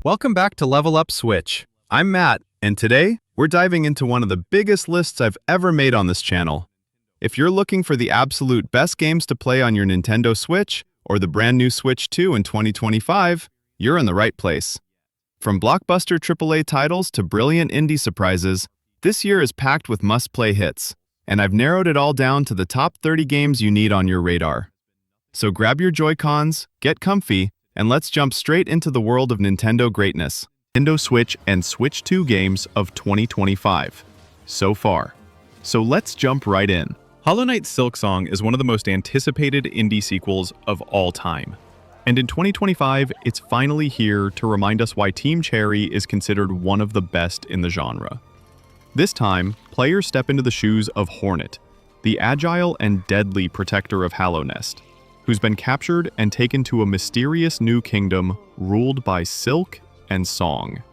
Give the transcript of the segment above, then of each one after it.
Welcome back to Level Up Switch. I'm Matt, and today we're diving into one of the biggest lists I've ever made on this channel. If you're looking for the absolute best games to play on your Nintendo Switch or the brand new Switch 2 in 2025, you're in the right place. From blockbuster AAA titles to brilliant indie surprises, this year is packed with must-play hits, and I've narrowed it all down to the top 30 games you need on your radar. So grab your Joy-Cons, get comfy, and let's jump straight into the world of Nintendo greatness. Nintendo Switch and Switch 2 games of 2025 so far. So let's jump right in. Hollow Knight Silksong is one of the most anticipated indie sequels of all time. And in 2025, it's finally here to remind us why Team Cherry is considered one of the best in the genre. This time, players step into the shoes of Hornet, the agile and deadly protector of Hallow Nest, who's been captured and taken to a mysterious new kingdom ruled by Silk and Song.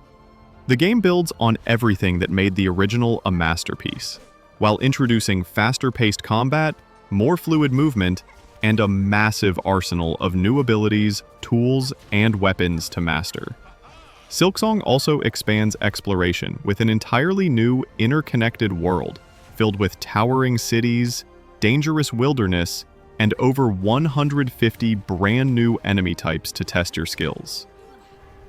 The game builds on everything that made the original a masterpiece, while introducing faster-paced combat, more fluid movement, and a massive arsenal of new abilities, tools, and weapons to master. Silksong also expands exploration with an entirely new, interconnected world filled with towering cities, dangerous wilderness, and over 150 brand new enemy types to test your skills.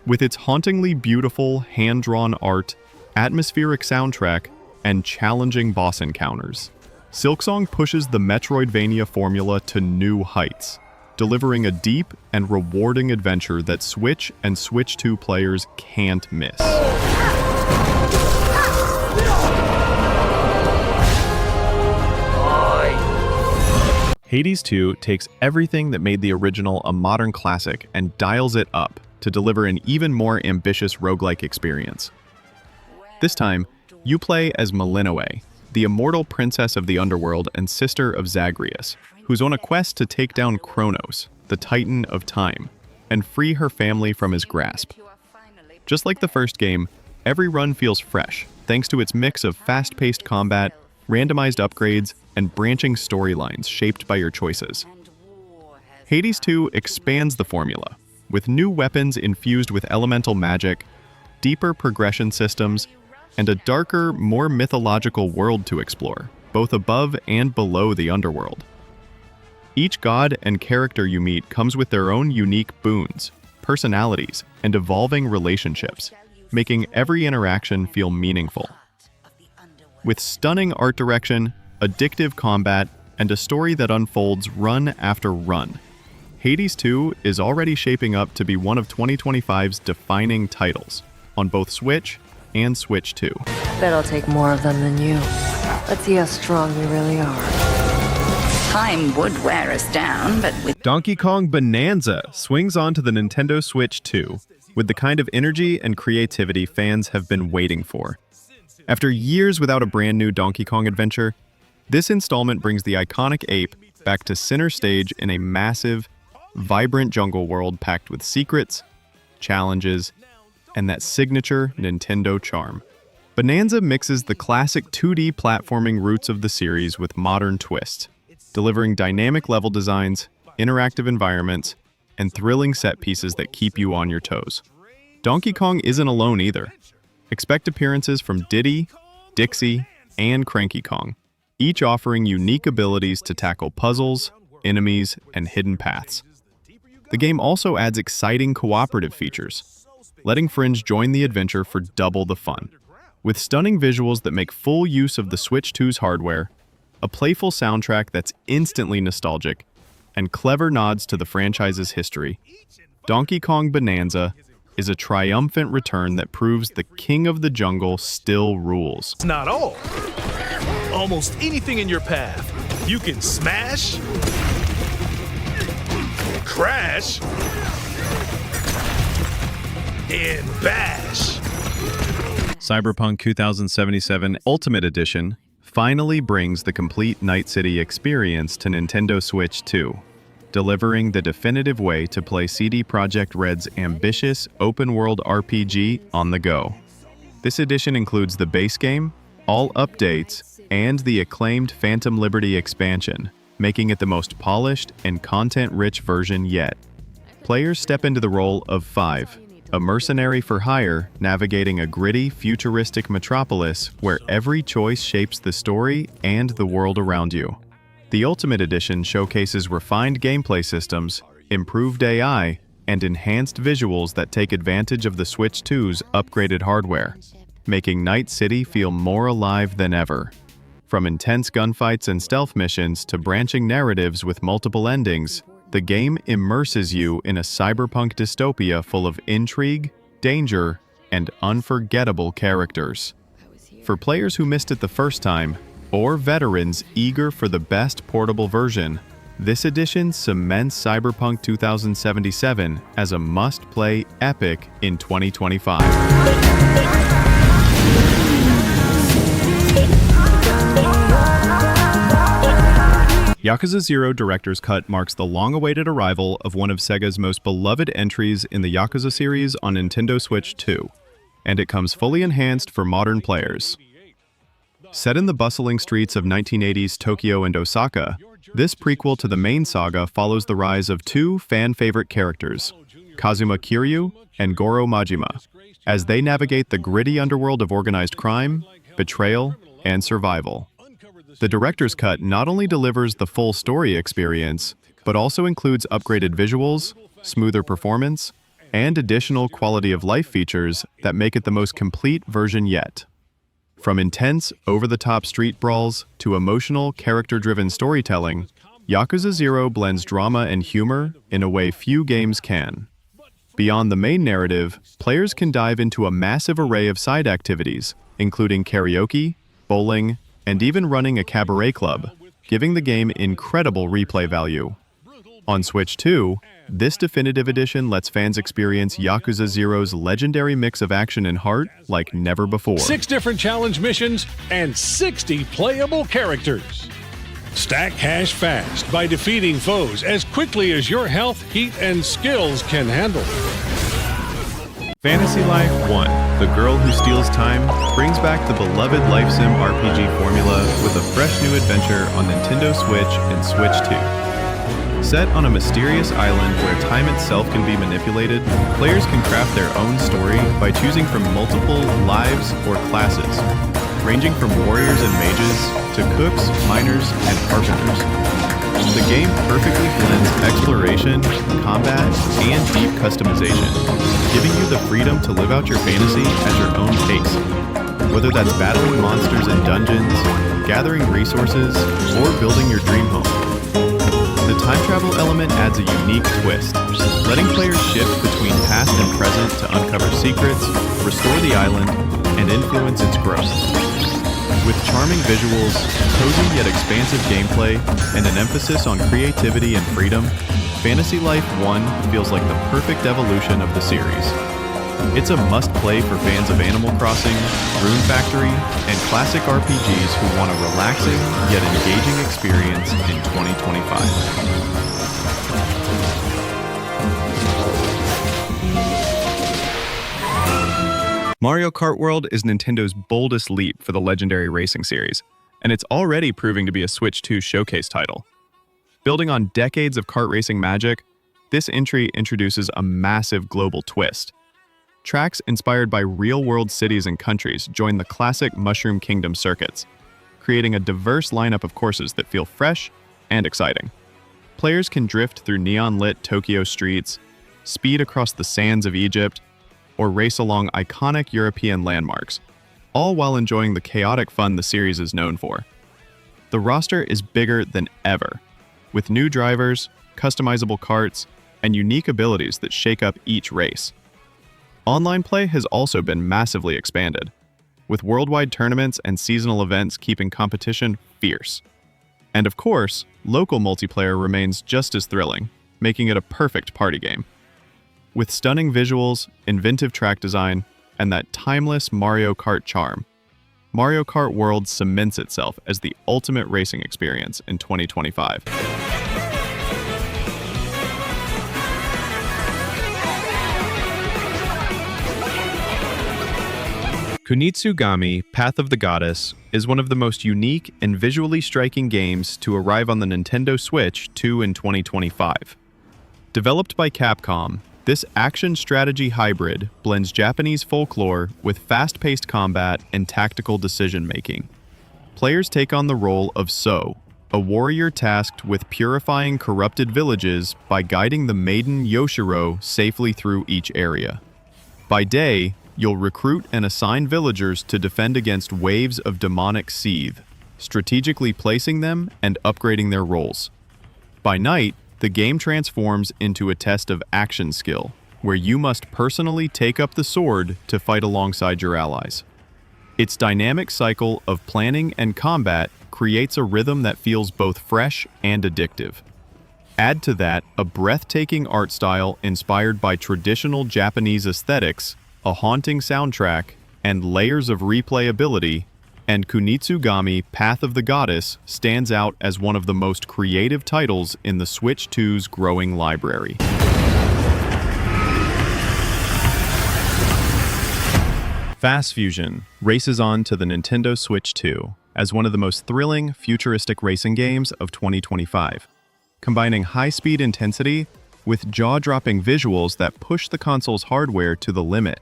With its hauntingly beautiful, hand-drawn art, atmospheric soundtrack, and challenging boss encounters, Silksong pushes the Metroidvania formula to new heights, delivering a deep and rewarding adventure that Switch and Switch 2 players can't miss. Hades 2 takes everything that made the original a modern classic and dials it up to deliver an even more ambitious roguelike experience. This time, you play as Malinoe, the immortal princess of the underworld and sister of Zagreus, who's on a quest to take down Kronos, the Titan of Time, and free her family from his grasp. Just like the first game, every run feels fresh, thanks to its mix of fast-paced combat, randomized upgrades, and branching storylines shaped by your choices. Hades 2 expands the formula, with new weapons infused with elemental magic, deeper progression systems, and a darker, more mythological world to explore, both above and below the underworld. Each god and character you meet comes with their own unique boons, personalities, and evolving relationships, making every interaction feel meaningful. With stunning art direction, addictive combat, and a story that unfolds run after run, Hades 2 is already shaping up to be one of 2025's defining titles on both Switch and Switch 2. Bet I'll take more of them than you. Let's see how strong we really are. Time would wear us down, but with Donkey Kong Bonanza swings onto the Nintendo Switch 2 with the kind of energy and creativity fans have been waiting for. After years without a brand new Donkey Kong adventure, this installment brings the iconic ape back to center stage in a massive, vibrant jungle world packed with secrets, challenges, and that signature Nintendo charm. Bonanza mixes the classic 2D platforming roots of the series with modern twists, delivering dynamic level designs, interactive environments, and thrilling set pieces that keep you on your toes. Donkey Kong isn't alone either. Expect appearances from Diddy, Dixie, and Cranky Kong, each offering unique abilities to tackle puzzles, enemies, and hidden paths. The game also adds exciting cooperative features, letting friends join the adventure for double the fun. With stunning visuals that make full use of the Switch 2's hardware, a playful soundtrack that's instantly nostalgic, and clever nods to the franchise's history, Donkey Kong Bonanza is a triumphant return that proves the king of the jungle still rules. It's not all. Almost anything in your path, you can smash, crash, and bash. Cyberpunk 2077 Ultimate Edition finally brings the complete Night City experience to Nintendo Switch 2, delivering the definitive way to play CD Projekt Red's ambitious open-world RPG on the go. This edition includes the base game, all updates, and the acclaimed Phantom Liberty expansion, making it the most polished and content-rich version yet. Players step into the role of 5, a mercenary for hire navigating a gritty, futuristic metropolis where every choice shapes the story and the world around you. The Ultimate Edition showcases refined gameplay systems, improved AI, and enhanced visuals that take advantage of the Switch 2's upgraded hardware, making Night City feel more alive than ever. From intense gunfights and stealth missions to branching narratives with multiple endings, the game immerses you in a cyberpunk dystopia full of intrigue, danger, and unforgettable characters. For players who missed it the first time, or veterans eager for the best portable version, this edition cements Cyberpunk 2077 as a must-play epic in 2025. Yakuza 0 Director's Cut marks the long-awaited arrival of one of Sega's most beloved entries in the Yakuza series on Nintendo Switch 2, and it comes fully enhanced for modern players. Set in the bustling streets of 1980s Tokyo and Osaka, this prequel to the main saga follows the rise of two fan-favorite characters, Kazuma Kiryu and Goro Majima, as they navigate the gritty underworld of organized crime, betrayal, and survival. The director's cut not only delivers the full story experience, but also includes upgraded visuals, smoother performance, and additional quality-of-life features that make it the most complete version yet. From intense, over-the-top street brawls to emotional, character-driven storytelling, Yakuza 0 blends drama and humor in a way few games can. Beyond the main narrative, players can dive into a massive array of side activities, including karaoke, bowling, and even running a cabaret club, giving the game incredible replay value. On Switch 2, this definitive edition lets fans experience Yakuza 0's legendary mix of action and heart like never before. 6 different challenge missions and 60 playable characters. Stack cash fast by defeating foes as quickly as your health, heat, and skills can handle. Fantasy Life 1, The Girl Who Steals Time, brings back the beloved Life Sim RPG formula with a fresh new adventure on Nintendo Switch and Switch 2. Set on a mysterious island where time itself can be manipulated, players can craft their own story by choosing from multiple lives or classes, ranging from warriors and mages to cooks, miners, and carpenters. The game perfectly blends exploration, combat, and deep customization, giving you the freedom to live out your fantasy at your own pace. Whether that's battling monsters in dungeons, gathering resources, or building your dream home. The time travel element adds a unique twist, letting players shift between past and present to uncover secrets, restore the island, and influence its growth. With charming visuals, cozy yet expansive gameplay, and an emphasis on creativity and freedom, Fantasy Life 1 feels like the perfect evolution of the series. It's a must-play for fans of Animal Crossing, Rune Factory, and classic RPGs who want a relaxing yet engaging experience in 2025. Mario Kart World is Nintendo's boldest leap for the legendary racing series, and it's already proving to be a Switch 2 showcase title. Building on decades of kart racing magic, this entry introduces a massive global twist. Tracks inspired by real-world cities and countries join the classic Mushroom Kingdom circuits, creating a diverse lineup of courses that feel fresh and exciting. Players can drift through neon-lit Tokyo streets, speed across the sands of Egypt, or race along iconic European landmarks, all while enjoying the chaotic fun the series is known for. The roster is bigger than ever, with new drivers, customizable karts, and unique abilities that shake up each race. Online play has also been massively expanded, with worldwide tournaments and seasonal events keeping competition fierce. And of course, local multiplayer remains just as thrilling, making it a perfect party game. With stunning visuals, inventive track design, and that timeless Mario Kart charm, Mario Kart World cements itself as the ultimate racing experience in 2025. Kunitsugami Path of the Goddess is one of the most unique and visually striking games to arrive on the Nintendo Switch 2 in 2025. Developed by Capcom, This action strategy hybrid blends Japanese folklore with fast-paced combat and tactical decision-making. Players take on the role of So, a warrior tasked with purifying corrupted villages by guiding the maiden Yoshiro safely through each area. By day, you'll recruit and assign villagers to defend against waves of demonic seethe, strategically placing them and upgrading their roles. By night, the game transforms into a test of action skill, where you must personally take up the sword to fight alongside your allies. Its dynamic cycle of planning and combat creates a rhythm that feels both fresh and addictive. Add to that a breathtaking art style inspired by traditional Japanese aesthetics, a haunting soundtrack, and layers of replayability, and Kunitsugami Path of the Goddess stands out as one of the most creative titles in the Switch 2's growing library. Fast Fusion races on to the Nintendo Switch 2 as one of the most thrilling, futuristic racing games of 2025, combining high-speed intensity with jaw-dropping visuals that push the console's hardware to the limit.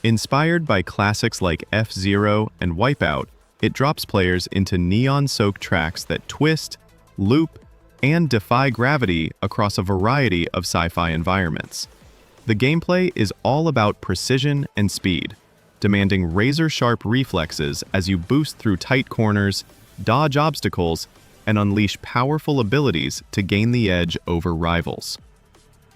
Inspired by classics like F-Zero and Wipeout, it drops players into neon-soaked tracks that twist, loop, and defy gravity across a variety of sci-fi environments. The gameplay is all about precision and speed, demanding razor-sharp reflexes as you boost through tight corners, dodge obstacles, and unleash powerful abilities to gain the edge over rivals.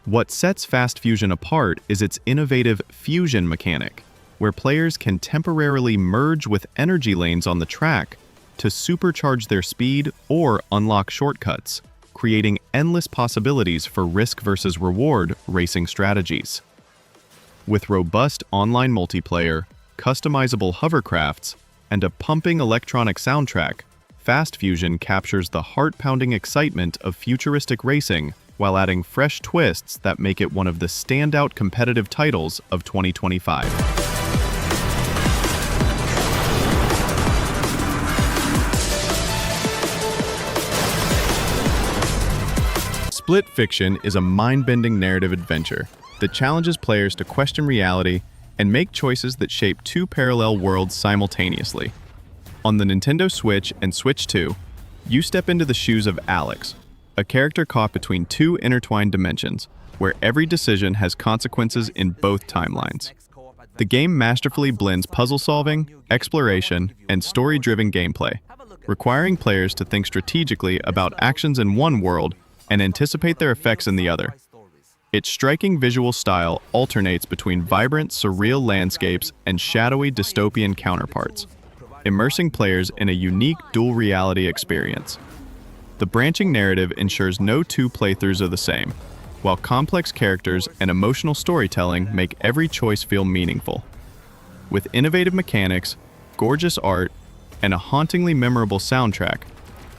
What sets Fast Fusion apart is its innovative fusion mechanic, where players can temporarily merge with energy lanes on the track to supercharge their speed or unlock shortcuts, creating endless possibilities for risk versus reward racing strategies. With robust online multiplayer, customizable hovercrafts, and a pumping electronic soundtrack, Fast Fusion captures the heart-pounding excitement of futuristic racing while adding fresh twists that make it one of the standout competitive titles of 2025. Split Fiction is a mind-bending narrative adventure that challenges players to question reality and make choices that shape two parallel worlds simultaneously. On the Nintendo Switch and Switch 2, you step into the shoes of Alex, a character caught between two intertwined dimensions, where every decision has consequences in both timelines. The game masterfully blends puzzle-solving, exploration, and story-driven gameplay, requiring players to think strategically about actions in one world and anticipate their effects in the other. Its striking visual style alternates between vibrant, surreal landscapes and shadowy dystopian counterparts, immersing players in a unique dual reality experience. The branching narrative ensures no two playthroughs are the same, while complex characters and emotional storytelling make every choice feel meaningful. With innovative mechanics, gorgeous art, and a hauntingly memorable soundtrack,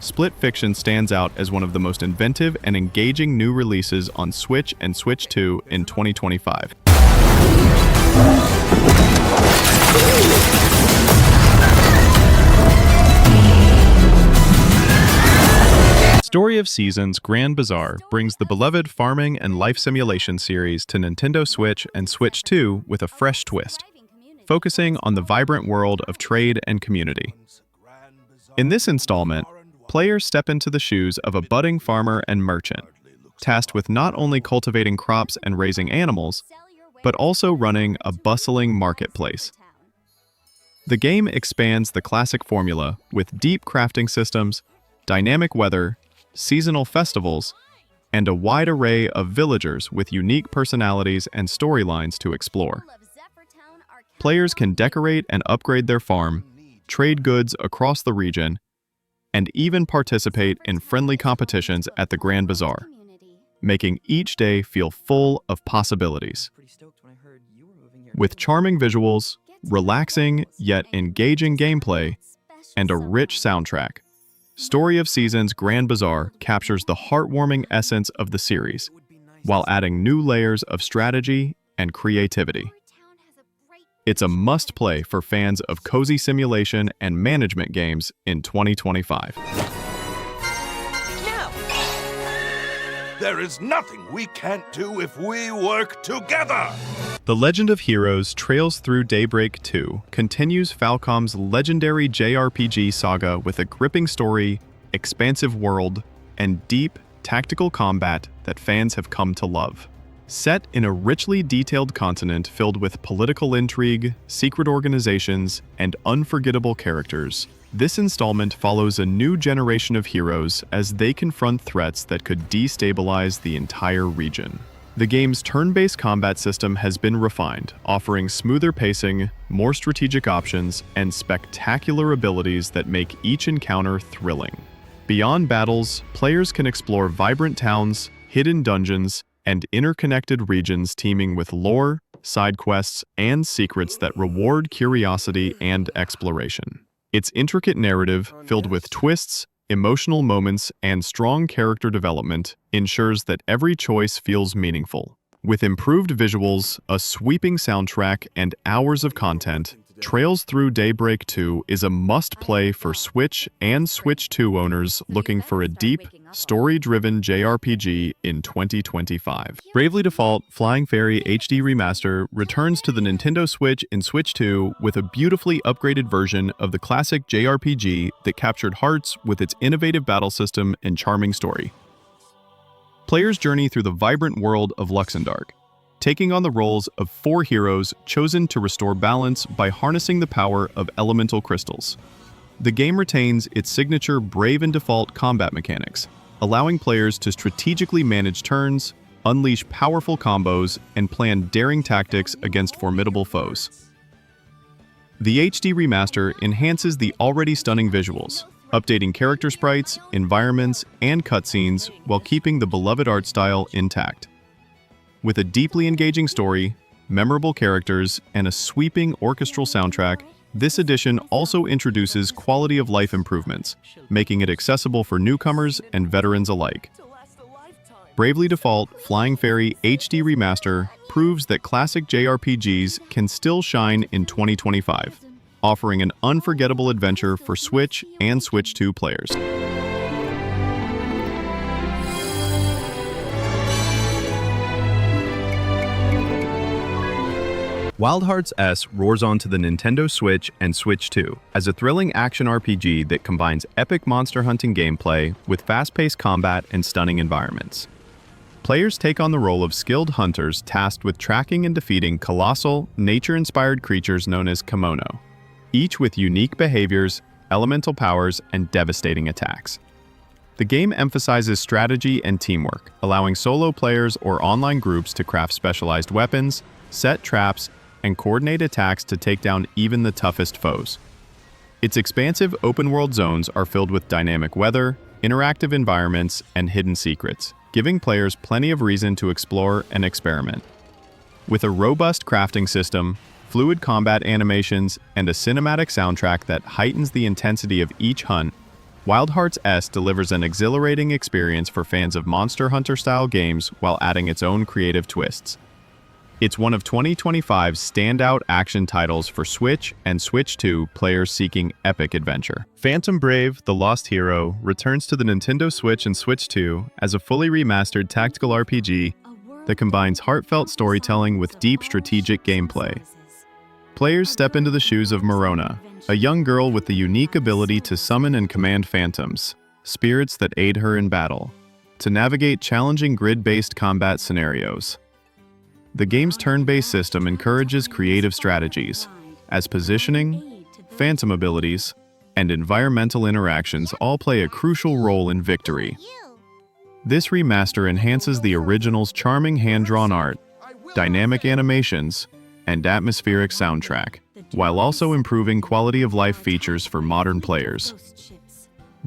Split Fiction stands out as one of the most inventive and engaging new releases on Switch and Switch 2 in 2025. Story of Seasons Grand Bazaar brings the beloved farming and life simulation series to Nintendo Switch and Switch 2 with a fresh twist, focusing on the vibrant world of trade and community. In this installment, players step into the shoes of a budding farmer and merchant, tasked with not only cultivating crops and raising animals, but also running a bustling marketplace. The game expands the classic formula with deep crafting systems, dynamic weather, seasonal festivals, and a wide array of villagers with unique personalities and storylines to explore. Players can decorate and upgrade their farm, trade goods across the region, and even participate in friendly competitions at the Grand Bazaar, making each day feel full of possibilities. With charming visuals, relaxing yet engaging gameplay, and a rich soundtrack, Story of Seasons Grand Bazaar captures the heartwarming essence of the series, while adding new layers of strategy and creativity. It's a must-play for fans of cozy simulation and management games in 2025. No! There is nothing we can't do if we work together! The Legend of Heroes Trails Through Daybreak 2 continues Falcom's legendary JRPG saga with a gripping story, expansive world, and deep, tactical combat that fans have come to love. Set in a richly detailed continent filled with political intrigue, secret organizations, and unforgettable characters, this installment follows a new generation of heroes as they confront threats that could destabilize the entire region. The game's turn-based combat system has been refined, offering smoother pacing, more strategic options, and spectacular abilities that make each encounter thrilling. Beyond battles, players can explore vibrant towns, hidden dungeons, and interconnected regions teeming with lore, side quests, and secrets that reward curiosity and exploration. Its intricate narrative, filled with twists, emotional moments, and strong character development, ensures that every choice feels meaningful. With improved visuals, a sweeping soundtrack, and hours of content, Trails Through Daybreak 2 is a must-play for Switch and Switch 2 owners looking for a deep, story-driven JRPG in 2025. Bravely Default Flying Fairy HD Remaster returns to the Nintendo Switch in Switch 2 with a beautifully upgraded version of the classic JRPG that captured hearts with its innovative battle system and charming story. Players journey through the vibrant world of Luxembourg, taking on the roles of 4 heroes chosen to restore balance by harnessing the power of elemental crystals. The game retains its signature Brave and Default combat mechanics, allowing players to strategically manage turns, unleash powerful combos, and plan daring tactics against formidable foes. The HD remaster enhances the already stunning visuals, updating character sprites, environments, and cutscenes while keeping the beloved art style intact. With a deeply engaging story, memorable characters, and a sweeping orchestral soundtrack, this edition also introduces quality-of-life improvements, making it accessible for newcomers and veterans alike. Bravely Default Flying Fairy HD Remaster proves that classic JRPGs can still shine in 2025, offering an unforgettable adventure for Switch and Switch 2 players. Wild Hearts S roars onto the Nintendo Switch and Switch 2 as a thrilling action RPG that combines epic monster hunting gameplay with fast-paced combat and stunning environments. Players take on the role of skilled hunters tasked with tracking and defeating colossal, nature-inspired creatures known as kimono, each with unique behaviors, elemental powers, and devastating attacks. The game emphasizes strategy and teamwork, allowing solo players or online groups to craft specialized weapons, set traps, and coordinate attacks to take down even the toughest foes. Its expansive open-world zones are filled with dynamic weather, interactive environments, and hidden secrets, giving players plenty of reason to explore and experiment. With a robust crafting system, fluid combat animations, and a cinematic soundtrack that heightens the intensity of each hunt, Wild Hearts S delivers an exhilarating experience for fans of Monster Hunter-style games while adding its own creative twists. It's one of 2025's standout action titles for Switch and Switch 2 players seeking epic adventure. Phantom Brave: The Lost Hero returns to the Nintendo Switch and Switch 2 as a fully remastered tactical RPG that combines heartfelt storytelling with deep strategic gameplay. Players step into the shoes of Morona, a young girl with the unique ability to summon and command phantoms, spirits that aid her in battle, to navigate challenging grid-based combat scenarios. The game's turn-based system encourages creative strategies, as positioning, phantom abilities, and environmental interactions all play a crucial role in victory. This remaster enhances the original's charming hand-drawn art, dynamic animations, and atmospheric soundtrack, while also improving quality-of-life features for modern players.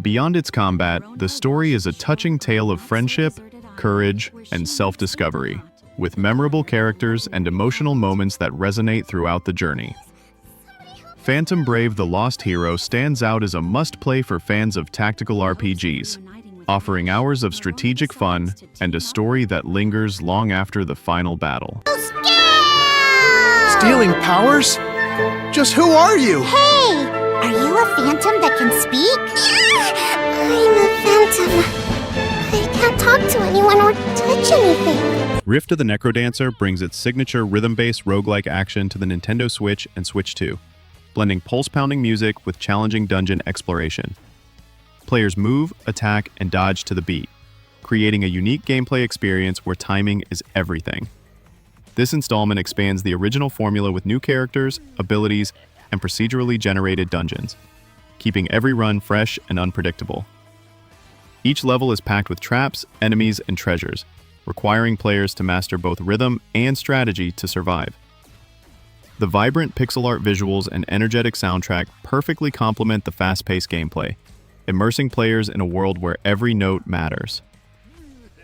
Beyond its combat, the story is a touching tale of friendship, courage, and self-discovery, with memorable characters and emotional moments that resonate throughout the journey. Phantom Brave: The Lost Hero stands out as a must-play for fans of tactical RPGs, offering hours of strategic fun and a story that lingers long after the final battle. Stealing powers? Just who are you? Hey! Are you a phantom that can speak? I'm a phantom. I can't talk to anyone or touch anything. Rift of the Necrodancer brings its signature rhythm-based roguelike action to the Nintendo Switch and Switch 2, blending pulse-pounding music with challenging dungeon exploration. Players move, attack, and dodge to the beat, creating a unique gameplay experience where timing is everything. This installment expands the original formula with new characters, abilities, and procedurally generated dungeons, keeping every run fresh and unpredictable. Each level is packed with traps, enemies, and treasures, requiring players to master both rhythm and strategy to survive. The vibrant pixel art visuals and energetic soundtrack perfectly complement the fast-paced gameplay, immersing players in a world where every note matters.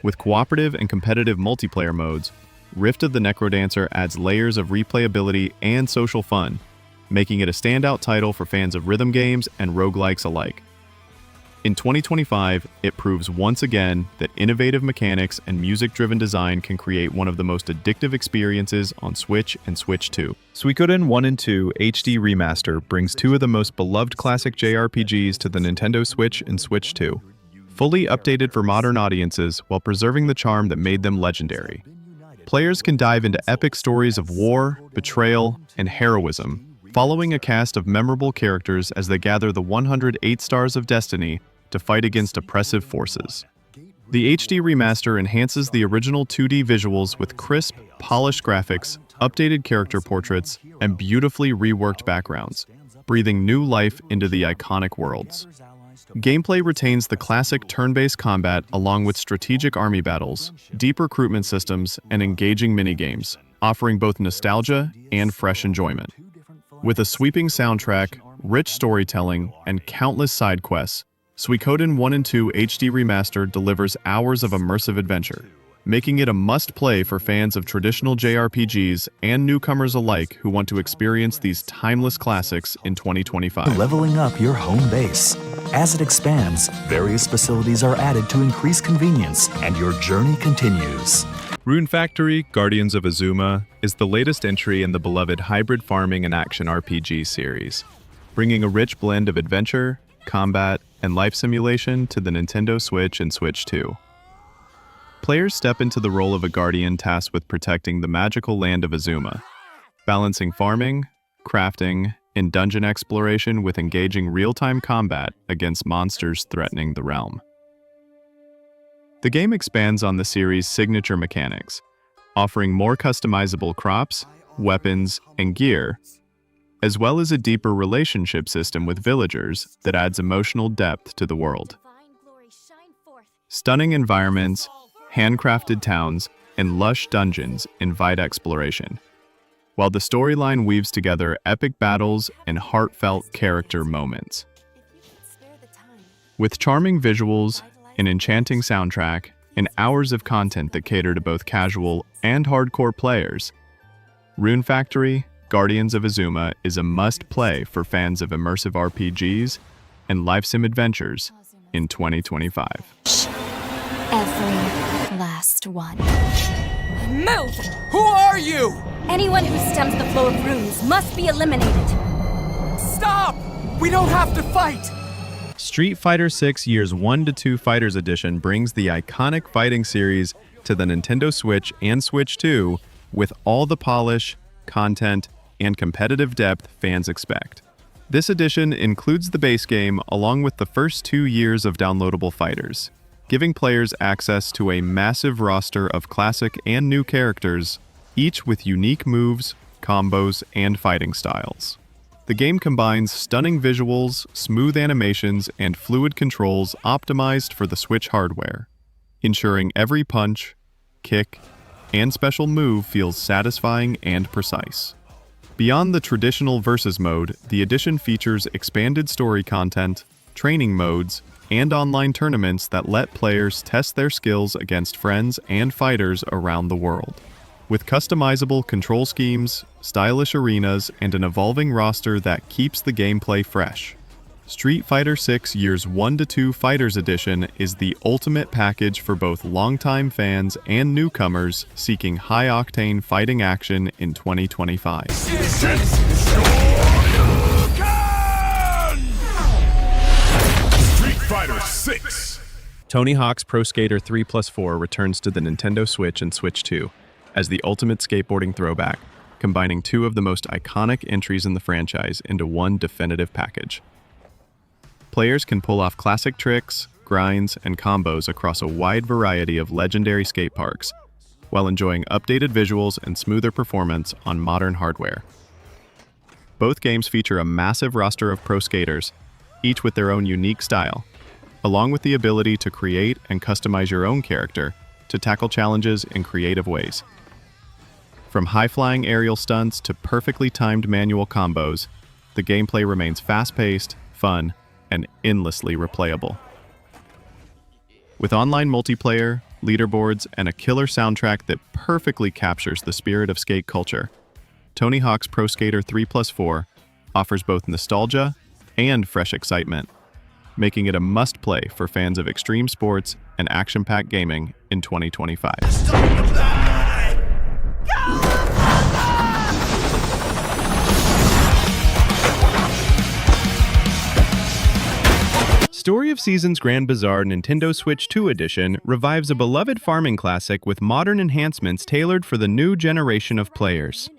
With cooperative and competitive multiplayer modes, Rift of the Necrodancer adds layers of replayability and social fun, making it a standout title for fans of rhythm games and roguelikes alike. In 2025, it proves once again that innovative mechanics and music-driven design can create one of the most addictive experiences on Switch and Switch 2. Suikoden 1 and 2 HD Remaster brings two of the most beloved classic JRPGs to the Nintendo Switch and Switch 2, fully updated for modern audiences while preserving the charm that made them legendary. Players can dive into epic stories of war, betrayal, and heroism, following a cast of memorable characters as they gather the 108 Stars of Destiny to fight against oppressive forces. The HD Remaster enhances the original 2D visuals with crisp, polished graphics, updated character portraits, and beautifully reworked backgrounds, breathing new life into the iconic worlds. Gameplay retains the classic turn-based combat along with strategic army battles, deep recruitment systems, and engaging minigames, offering both nostalgia and fresh enjoyment. With a sweeping soundtrack, rich storytelling, and countless side quests, Suikoden 1 and 2 HD Remaster delivers hours of immersive adventure, making it a must-play for fans of traditional JRPGs and newcomers alike who want to experience these timeless classics in 2025. Leveling up your home base. As it expands, various facilities are added to increase convenience, and your journey continues. Rune Factory: Guardians of Azuma is the latest entry in the beloved hybrid farming and action RPG series, bringing a rich blend of adventure, combat, and life simulation to the Nintendo Switch and Switch 2. Players step into the role of a guardian tasked with protecting the magical land of Azuma, balancing farming, crafting, and dungeon exploration with engaging real-time combat against monsters threatening the realm. The game expands on the series' signature mechanics, offering more customizable crops, weapons, and gear, as well as a deeper relationship system with villagers that adds emotional depth to the world. Stunning environments, handcrafted towns, and lush dungeons invite exploration, while the storyline weaves together epic battles and heartfelt character moments. With charming visuals, an enchanting soundtrack, and hours of content that cater to both casual and hardcore players, Rune Factory: Guardians of Azuma is a must-play for fans of immersive RPGs and life sim adventures in 2025. Every last one. Move! Who are you? Anyone who stems the flow of runes must be eliminated. Stop! We don't have to fight! Street Fighter VI Years 1 to 2 Fighters Edition brings the iconic fighting series to the Nintendo Switch and Switch 2 with all the polish, content, and competitive depth fans expect. This edition includes the base game along with the first 2 years of downloadable fighters, giving players access to a massive roster of classic and new characters, each with unique moves, combos, and fighting styles. The game combines stunning visuals, smooth animations, and fluid controls optimized for the Switch hardware, ensuring every punch, kick, and special move feels satisfying and precise. Beyond the traditional versus mode, the edition features expanded story content, training modes, and online tournaments that let players test their skills against friends and fighters around the world. With customizable control schemes, stylish arenas, and an evolving roster that keeps the gameplay fresh, Street Fighter VI Years 1 to 2 Fighters Edition is the ultimate package for both longtime fans and newcomers seeking high-octane fighting action in 2025. Street Fighter VI. Tony Hawk's Pro Skater 3+4 returns to the Nintendo Switch and Switch 2 as the ultimate skateboarding throwback, combining two of the most iconic entries in the franchise into one definitive package. Players can pull off classic tricks, grinds, and combos across a wide variety of legendary skate parks, while enjoying updated visuals and smoother performance on modern hardware. Both games feature a massive roster of pro skaters, each with their own unique style, along with the ability to create and customize your own character to tackle challenges in creative ways. From high-flying aerial stunts to perfectly timed manual combos, the gameplay remains fast-paced, fun, and endlessly replayable. With online multiplayer, leaderboards, and a killer soundtrack that perfectly captures the spirit of skate culture, Tony Hawk's Pro Skater 3+4 offers both nostalgia and fresh excitement, making it a must-play for fans of extreme sports and action-packed gaming in 2025. Story of Seasons Grand Bazaar Nintendo Switch 2 Edition revives a beloved farming classic with modern enhancements tailored for the new generation of players.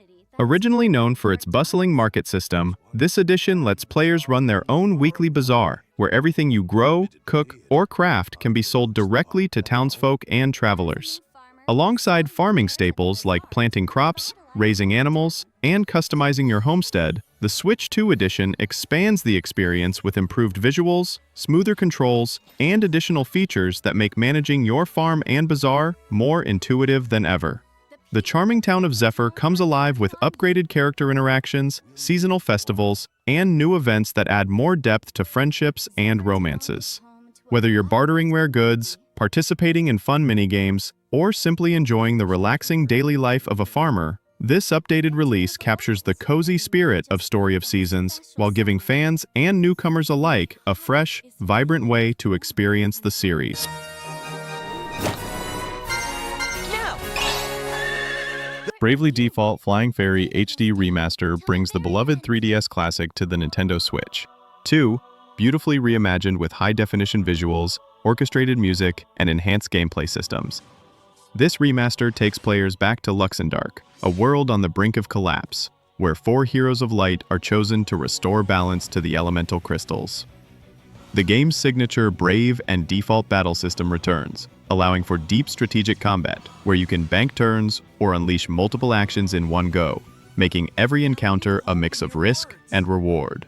Originally known for its bustling market system, this edition lets players run their own weekly bazaar, where everything you grow, cook, or craft can be sold directly to townsfolk and travelers. Alongside farming staples like planting crops, raising animals, and customizing your homestead, the Switch 2 Edition expands the experience with improved visuals, smoother controls, and additional features that make managing your farm and bazaar more intuitive than ever. The charming town of Zephyr comes alive with upgraded character interactions, seasonal festivals, and new events that add more depth to friendships and romances. Whether you're bartering rare goods, participating in fun minigames, or simply enjoying the relaxing daily life of a farmer, this updated release captures the cozy spirit of Story of Seasons while giving fans and newcomers alike a fresh, vibrant way to experience the series. Bravely Default Flying Fairy HD Remaster brings the beloved 3DS classic to the Nintendo Switch. 2, beautifully reimagined with high-definition visuals, orchestrated music, and enhanced gameplay systems. This remaster takes players back to Luxembourg, a world on the brink of collapse, where 4 heroes of light are chosen to restore balance to the elemental crystals. The game's signature Brave and Default battle system returns, allowing for deep strategic combat, where you can bank turns or unleash multiple actions in one go, making every encounter a mix of risk and reward.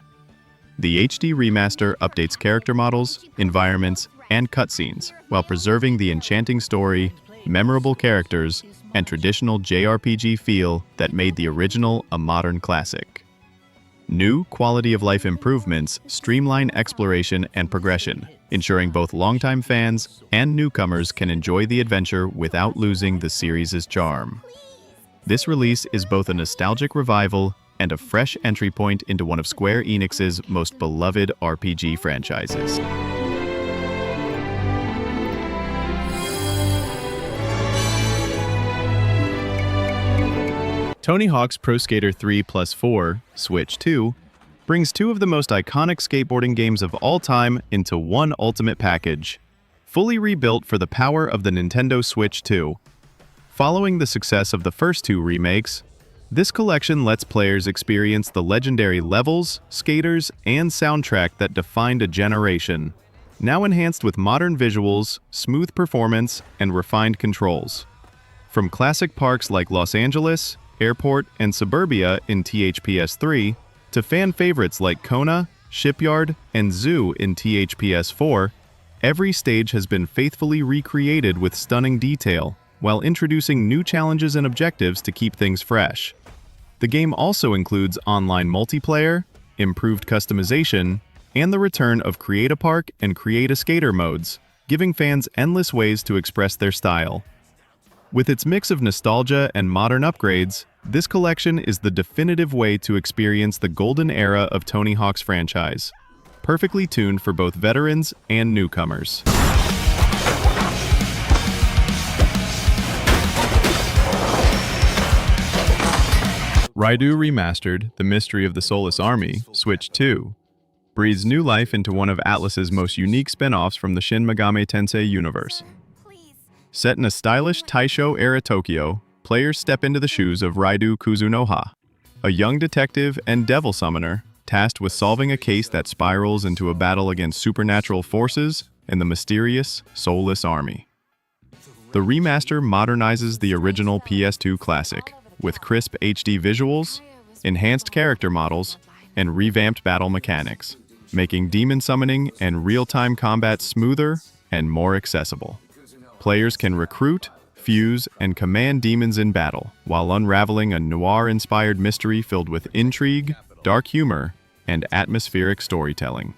The HD remaster updates character models, environments, and cutscenes, while preserving the enchanting story, memorable characters, and traditional JRPG feel that made the original a modern classic. New quality-of-life improvements streamline exploration and progression, ensuring both longtime fans and newcomers can enjoy the adventure without losing the series' charm. This release is both a nostalgic revival and a fresh entry point into one of Square Enix's most beloved RPG franchises. Tony Hawk's Pro Skater 3+4, Switch 2, brings two of the most iconic skateboarding games of all time into one ultimate package, fully rebuilt for the power of the Nintendo Switch 2. Following the success of the first two remakes, this collection lets players experience the legendary levels, skaters, and soundtrack that defined a generation, now enhanced with modern visuals, smooth performance, and refined controls. From classic parks like Los Angeles, Airport, and Suburbia in THPS 3, to fan favorites like Kona, Shipyard, and Zoo in THPS 4, every stage has been faithfully recreated with stunning detail, while introducing new challenges and objectives to keep things fresh. The game also includes online multiplayer, improved customization, and the return of Create a Park and Create a Skater modes, giving fans endless ways to express their style. With its mix of nostalgia and modern upgrades, this collection is the definitive way to experience the golden era of Tony Hawk's franchise, perfectly tuned for both veterans and newcomers. Raidu Remastered: The Mystery of the Soulless Army, Switch 2, breathes new life into one of Atlus's most unique spin-offs from the Shin Megami Tensei universe. Set in a stylish Taisho-era Tokyo, players step into the shoes of Raidu Kuzunoha, a young detective and devil summoner tasked with solving a case that spirals into a battle against supernatural forces and the mysterious, soulless army. The remaster modernizes the original PS2 classic with crisp HD visuals, enhanced character models, and revamped battle mechanics, making demon summoning and real-time combat smoother and more accessible. Players can recruit, fuse, and command demons in battle, while unraveling a noir-inspired mystery filled with intrigue, dark humor, and atmospheric storytelling.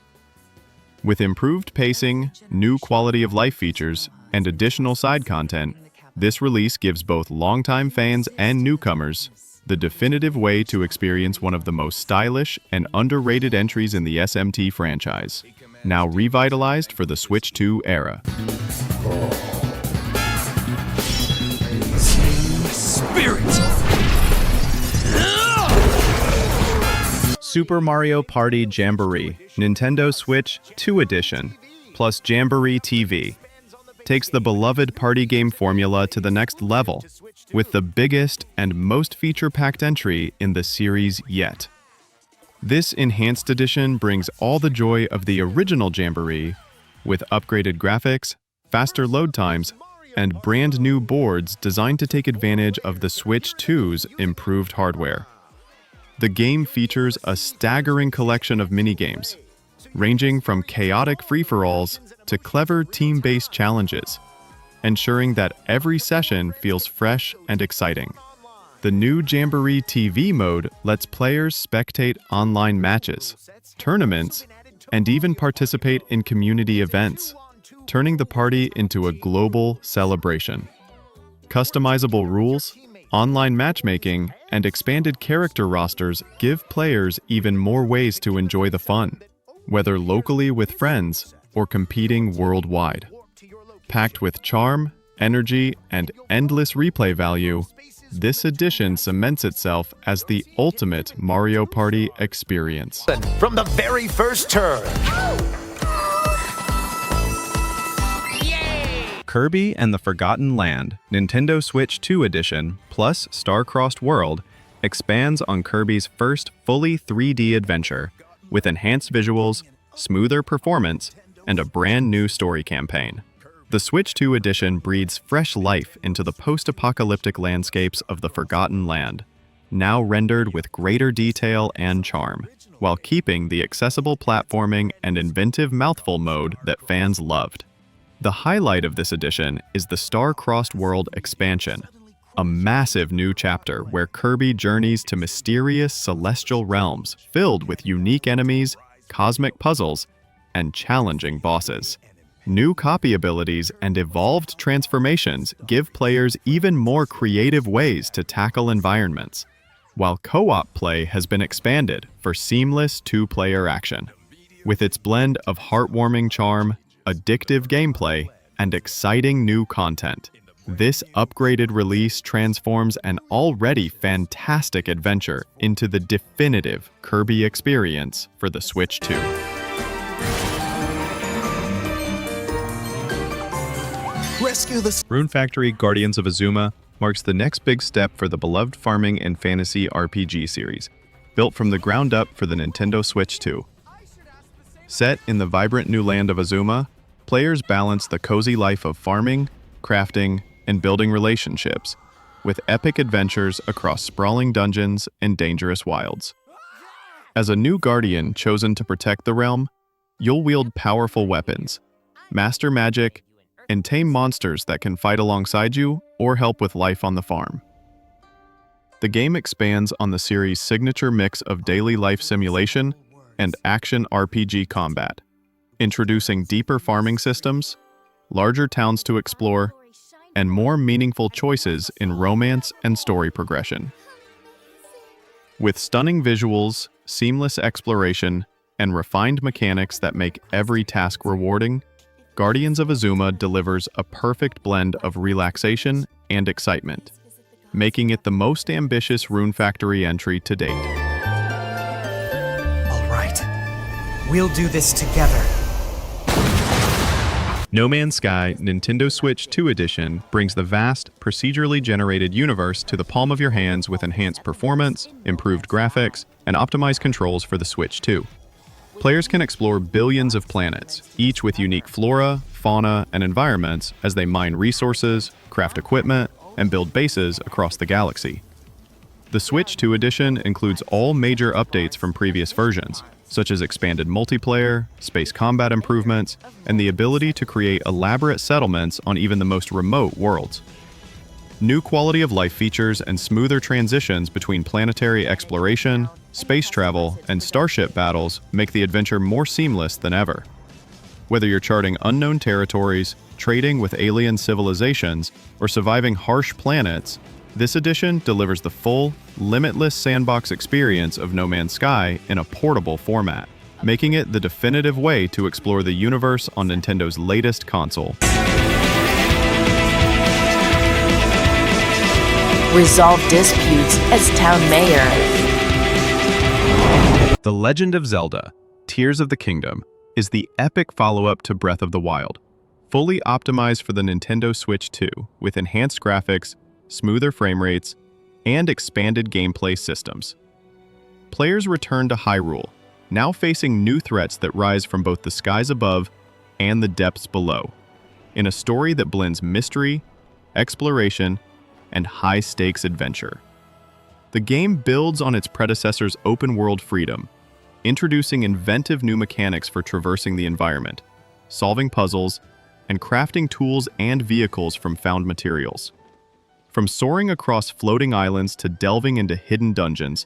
With improved pacing, new quality-of-life features, and additional side content, this release gives both longtime fans and newcomers the definitive way to experience one of the most stylish and underrated entries in the SMT franchise, now revitalized for the Switch 2 era. Super Mario Party Jamboree, Nintendo Switch 2 Edition, plus Jamboree TV, takes the beloved party game formula to the next level, with the biggest and most feature-packed entry in the series yet. This enhanced edition brings all the joy of the original Jamboree, with upgraded graphics, faster load times, and brand new boards designed to take advantage of the Switch 2's improved hardware. The game features a staggering collection of minigames, ranging from chaotic free-for-alls to clever team-based challenges, ensuring that every session feels fresh and exciting. The new Jamboree TV mode lets players spectate online matches, tournaments, and even participate in community events, turning the party into a global celebration. Customizable rules, online matchmaking, and expanded character rosters give players even more ways to enjoy the fun, whether locally with friends or competing worldwide. Packed with charm, energy, and endless replay value, this edition cements itself as the ultimate Mario Party experience. From the very first turn. Kirby and the Forgotten Land, Nintendo Switch 2 Edition, plus Star-Crossed World, expands on Kirby's first fully 3D adventure, with enhanced visuals, smoother performance, and a brand new story campaign. The Switch 2 Edition breathes fresh life into the post-apocalyptic landscapes of the Forgotten Land, now rendered with greater detail and charm, while keeping the accessible platforming and inventive mouthful mode that fans loved. The highlight of this edition is the Star-Crossed World expansion, a massive new chapter where Kirby journeys to mysterious celestial realms filled with unique enemies, cosmic puzzles, and challenging bosses. New copy abilities and evolved transformations give players even more creative ways to tackle environments, while co-op play has been expanded for seamless two-player action. With its blend of heartwarming charm, addictive gameplay, and exciting new content, this upgraded release transforms an already fantastic adventure into the definitive Kirby experience for the Switch 2. Rescue the Rune Factory Guardians of Azuma marks the next big step for the beloved farming and fantasy RPG series, built from the ground up for the Nintendo Switch 2. Set in the vibrant new land of Azuma, players balance the cozy life of farming, crafting, and building relationships, with epic adventures across sprawling dungeons and dangerous wilds. As a new guardian chosen to protect the realm, you'll wield powerful weapons, master magic, and tame monsters that can fight alongside you or help with life on the farm. The game expands on the series' signature mix of daily life simulation and action RPG combat, introducing deeper farming systems, larger towns to explore, and more meaningful choices in romance and story progression. With stunning visuals, seamless exploration, and refined mechanics that make every task rewarding, Guardians of Azuma delivers a perfect blend of relaxation and excitement, making it the most ambitious Rune Factory entry to date. All right. We'll do this together. No Man's Sky Nintendo Switch 2 Edition brings the vast, procedurally generated universe to the palm of your hands with enhanced performance, improved graphics, and optimized controls for the Switch 2. Players can explore billions of planets, each with unique flora, fauna, and environments as they mine resources, craft equipment, and build bases across the galaxy. The Switch 2 Edition includes all major updates from previous versions, such as expanded multiplayer, space combat improvements, and the ability to create elaborate settlements on even the most remote worlds. New quality of life features and smoother transitions between planetary exploration, space travel, and starship battles make the adventure more seamless than ever. Whether you're charting unknown territories, trading with alien civilizations, or surviving harsh planets, this edition delivers the full, limitless sandbox experience of No Man's Sky in a portable format, making it the definitive way to explore the universe on Nintendo's latest console. Resolve disputes as town mayor. The Legend of Zelda: Tears of the Kingdom is the epic follow-up to Breath of the Wild, fully optimized for the Nintendo Switch 2 with enhanced graphics, smoother frame rates, and expanded gameplay systems. Players return to Hyrule, now facing new threats that rise from both the skies above and the depths below, in a story that blends mystery, exploration, and high-stakes adventure. The game builds on its predecessor's open-world freedom, introducing inventive new mechanics for traversing the environment, solving puzzles, and crafting tools and vehicles from found materials. From soaring across floating islands to delving into hidden dungeons,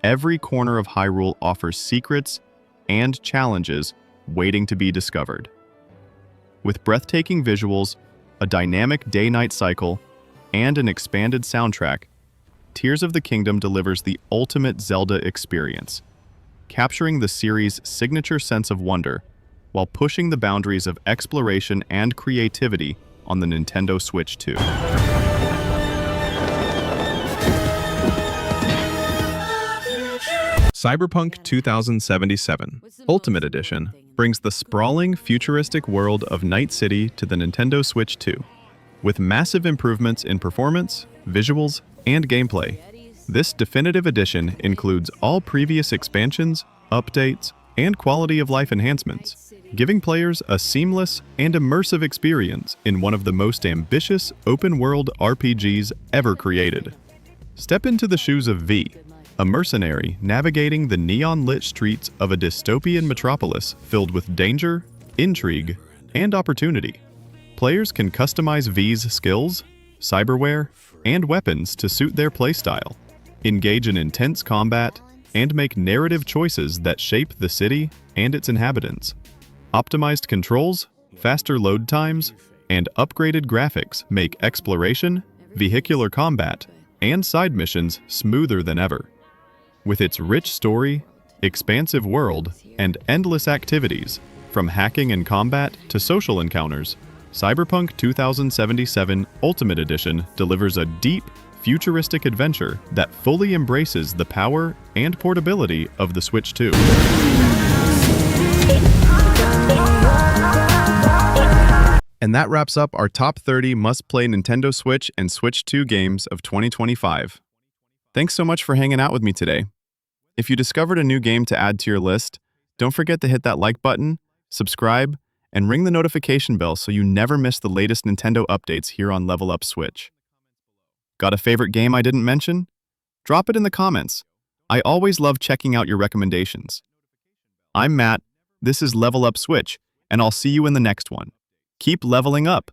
every corner of Hyrule offers secrets and challenges waiting to be discovered. With breathtaking visuals, a dynamic day-night cycle, and an expanded soundtrack, Tears of the Kingdom delivers the ultimate Zelda experience, capturing the series' signature sense of wonder while pushing the boundaries of exploration and creativity on the Nintendo Switch 2. Cyberpunk 2077 Ultimate Edition brings the sprawling, futuristic world of Night City to the Nintendo Switch 2. With massive improvements in performance, visuals, and gameplay, this definitive edition includes all previous expansions, updates, and quality-of-life enhancements, giving players a seamless and immersive experience in one of the most ambitious open-world RPGs ever created. Step into the shoes of V, a mercenary navigating the neon-lit streets of a dystopian metropolis filled with danger, intrigue, and opportunity. Players can customize V's skills, cyberware, and weapons to suit their playstyle, engage in intense combat, and make narrative choices that shape the city and its inhabitants. Optimized controls, faster load times, and upgraded graphics make exploration, vehicular combat, and side missions smoother than ever. With its rich story, expansive world, and endless activities, from hacking and combat to social encounters, Cyberpunk 2077 Ultimate Edition delivers a deep, futuristic adventure that fully embraces the power and portability of the Switch 2. And that wraps up our top 30 must-play Nintendo Switch and Switch 2 games of 2025. Thanks so much for hanging out with me today. If you discovered a new game to add to your list, don't forget to hit that like button, subscribe, and ring the notification bell so you never miss the latest Nintendo updates here on Level Up Switch. Got a favorite game I didn't mention? Drop it in the comments. I always love checking out your recommendations. I'm Matt, this is Level Up Switch, and I'll see you in the next one. Keep leveling up!